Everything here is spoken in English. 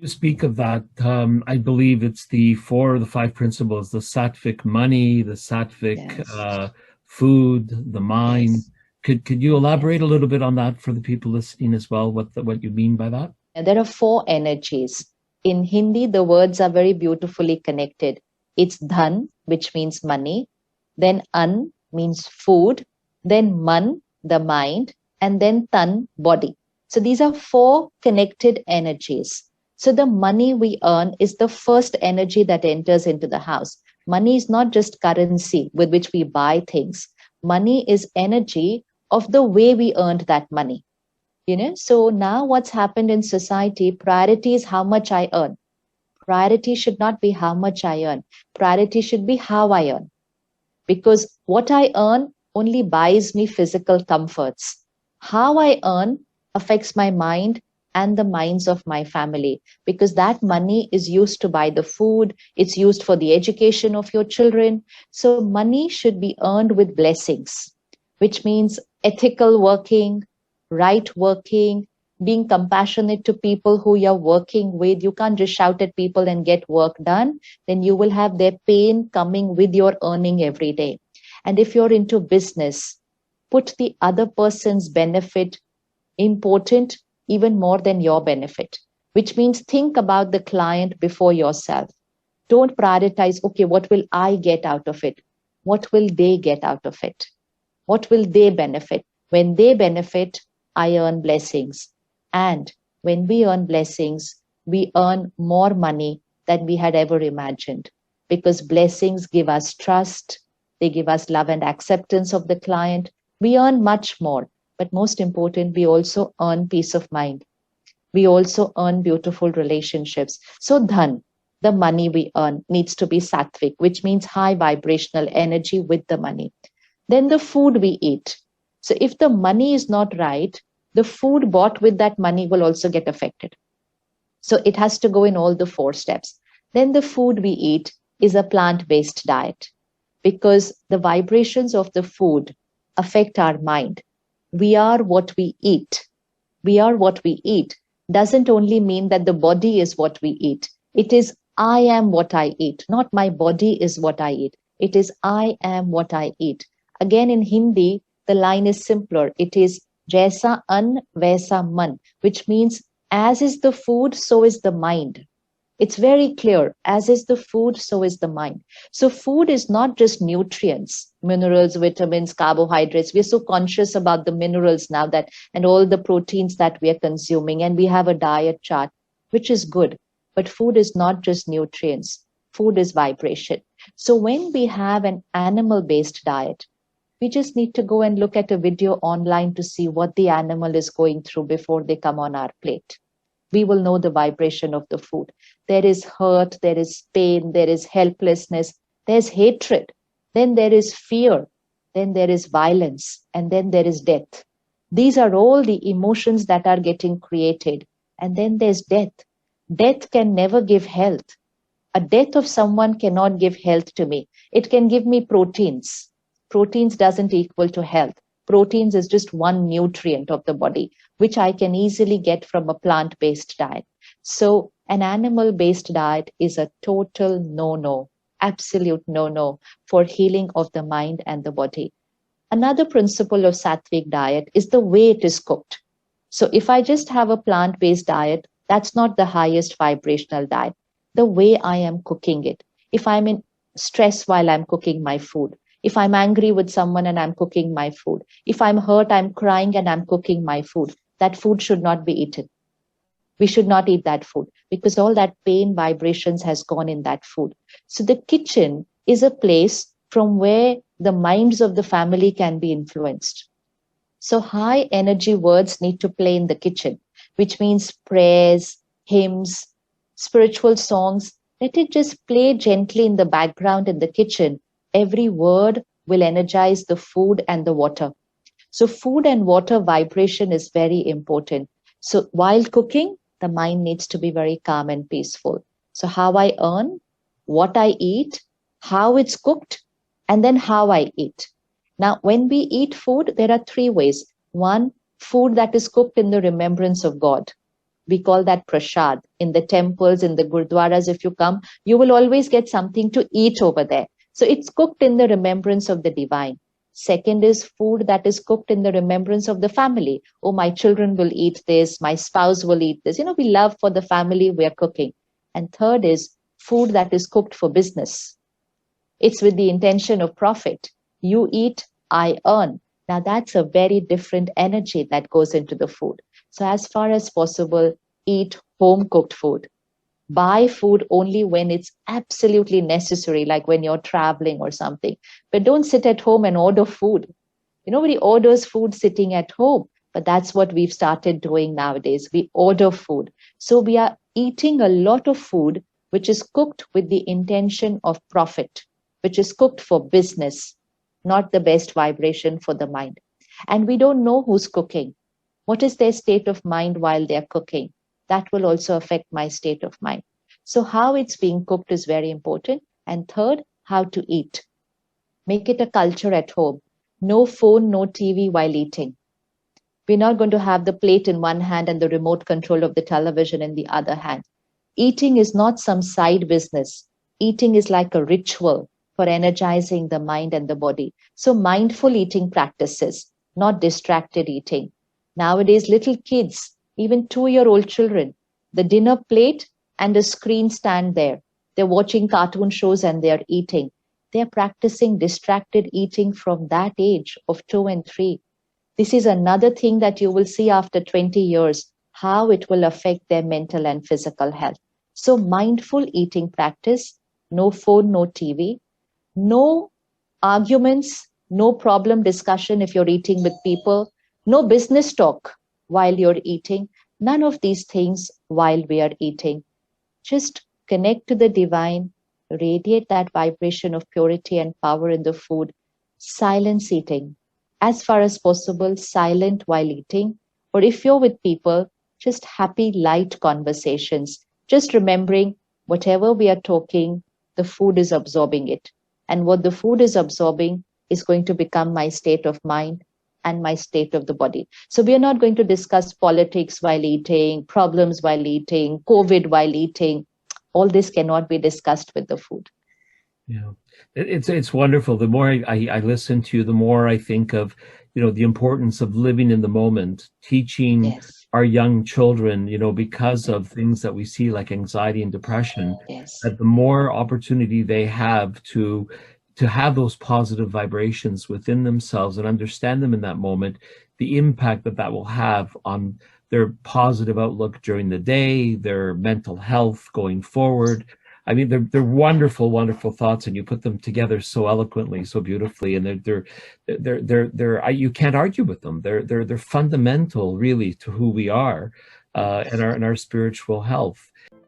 You speak of that. I believe it's the four or the five principles: the sattvic money, the sattvic Yes, food, the mind. yes, Could you yes. elaborate a little bit on that for the people listening as well? What you mean by that? And there are four energies. In Hindi, the words are very beautifully connected. It's dhan, which means money, then an means food, then man, the mind, and then tan, body. So these are four connected energies. So the money we earn is the first energy that enters into the house. Money is not just currency with which we buy things. Money is energy of the way we earned that money. So now what's happened in society, priority is how much I earn. Priority should not be how much I earn. Priority should be how I earn, because what I earn only buys me physical comforts. How I earn affects my mind and the minds of my family, because that money is used to buy the food, it's used for the education of your children. So money should be earned with blessings, which means ethical working, right working, being compassionate to people who you're working with. You can't just shout at people and get work done. Then you will have their pain coming with your earning every day. And if you're into business, put the other person's benefit important even more than your benefit, which means think about the client before yourself. Don't prioritize, okay, what will I get out of it? What will they get out of it? What will they benefit? When they benefit, I earn blessings. And when we earn blessings, we earn more money than we had ever imagined, because blessings give us trust, they give us love and acceptance of the client. We earn much more, but most important, we also earn peace of mind. We also earn beautiful relationships. So, dhan, the money we earn, needs to be sattvic, which means high vibrational energy with the money. Then the food we eat. So if the money is not right, the food bought with that money will also get affected. So it has to go in all the four steps. Then the food we eat is a plant-based diet, because the vibrations of the food affect our mind. We are what we eat. We are what we eat doesn't only mean that the body is what we eat. It is I am what I eat, not my body is what I eat. It is I am what I eat. Again, in Hindi, the line is simpler. It is Jaisa an Vaisa man, which means as is the food, so is the mind. It's very clear. As is the food, so is the mind. So food is not just nutrients, minerals, vitamins, carbohydrates. We're so conscious about the minerals now that and all the proteins that we are consuming, and we have a diet chart, which is good. But food is not just nutrients. Food is vibration. So when we have an animal-based diet, we just need to go and look at a video online to see what the animal is going through before they come on our plate. We will know the vibration of the food. There is hurt, there is pain, there is helplessness, there's hatred, then there is fear, then there is violence, and then there is death. These are all the emotions that are getting created. And then there's death. Death can never give health. A death of someone cannot give health to me. It can give me proteins. Proteins doesn't equal to health. Proteins is just one nutrient of the body, which I can easily get from a plant-based diet. So an animal-based diet is a total no-no, absolute no-no for healing of the mind and the body. Another principle of sattvic diet is the way it is cooked. So if I just have a plant-based diet, that's not the highest vibrational diet. The way I am cooking it. If I'm in stress while I'm cooking my food, if I'm angry with someone and I'm cooking my food, if I'm hurt, I'm crying and I'm cooking my food, that food should not be eaten. We should not eat that food because all that pain vibrations has gone in that food. So the kitchen is a place from where the minds of the family can be influenced. So high energy words need to play in the kitchen, which means prayers, hymns, spiritual songs. Let it just play gently in the background in the kitchen. Every word will energize the food and the water. So food and water vibration is very important. So while cooking, the mind needs to be very calm and peaceful. So how I earn, what I eat, how it's cooked, and then how I eat. Now, when we eat food, there are three ways. One, food that is cooked in the remembrance of God. We call that prasad. In the temples, in the gurdwaras, if you come, you will always get something to eat over there. So it's cooked in the remembrance of the divine. Second is food that is cooked in the remembrance of the family. Oh, my children will eat this, my spouse will eat this. We love for the family, we are cooking. And third is food that is cooked for business. It's with the intention of profit. You eat, I earn. Now that's a very different energy that goes into the food. So as far as possible, eat home cooked food. Buy food only when it's absolutely necessary, like when you're traveling or something. But don't sit at home and order food. Nobody orders food sitting at home, but that's what we've started doing nowadays. We order food. So we are eating a lot of food which is cooked with the intention of profit, which is cooked for business, not the best vibration for the mind. And we don't know who's cooking. What is their state of mind while they're cooking? That will also affect my state of mind. So how it's being cooked is very important. And third, how to eat. Make it a culture at home. No phone, no TV while eating. We're not going to have the plate in one hand and the remote control of the television in the other hand. Eating is not some side business. Eating is like a ritual for energizing the mind and the body. So mindful eating practices, not distracted eating. Nowadays, little kids, even 2-year-old children, the dinner plate and a screen stand there. They're watching cartoon shows and they're eating. They're practicing distracted eating from that age of 2 and 3. This is another thing that you will see after 20 years, how it will affect their mental and physical health. So mindful eating practice, no phone, no TV, no arguments, no problem discussion if you're eating with people, no business talk while you're eating, none of these things while we are eating. Just connect to the divine, radiate that vibration of purity and power in the food, silence eating. As far as possible, silent while eating. Or if you're with people, just happy, light conversations. Just remembering whatever we are talking, the food is absorbing it. And what the food is absorbing is going to become my state of mind and my state of the body. So we are not going to discuss politics while eating, problems while eating, COVID while eating. All this cannot be discussed with the food. Yeah, it's wonderful. The more I listen to you, the more I think of, the importance of living in the moment, teaching Yes. our young children, because of things that we see like anxiety and depression, Yes. that the more opportunity they have to have those positive vibrations within themselves and understand them in that moment, the impact that will have on their positive outlook during the day, their mental health going forward. I mean, they're wonderful, wonderful thoughts, and you put them together so eloquently, so beautifully, and you can't argue with them. They're fundamental, really, to who we are, and our spiritual health.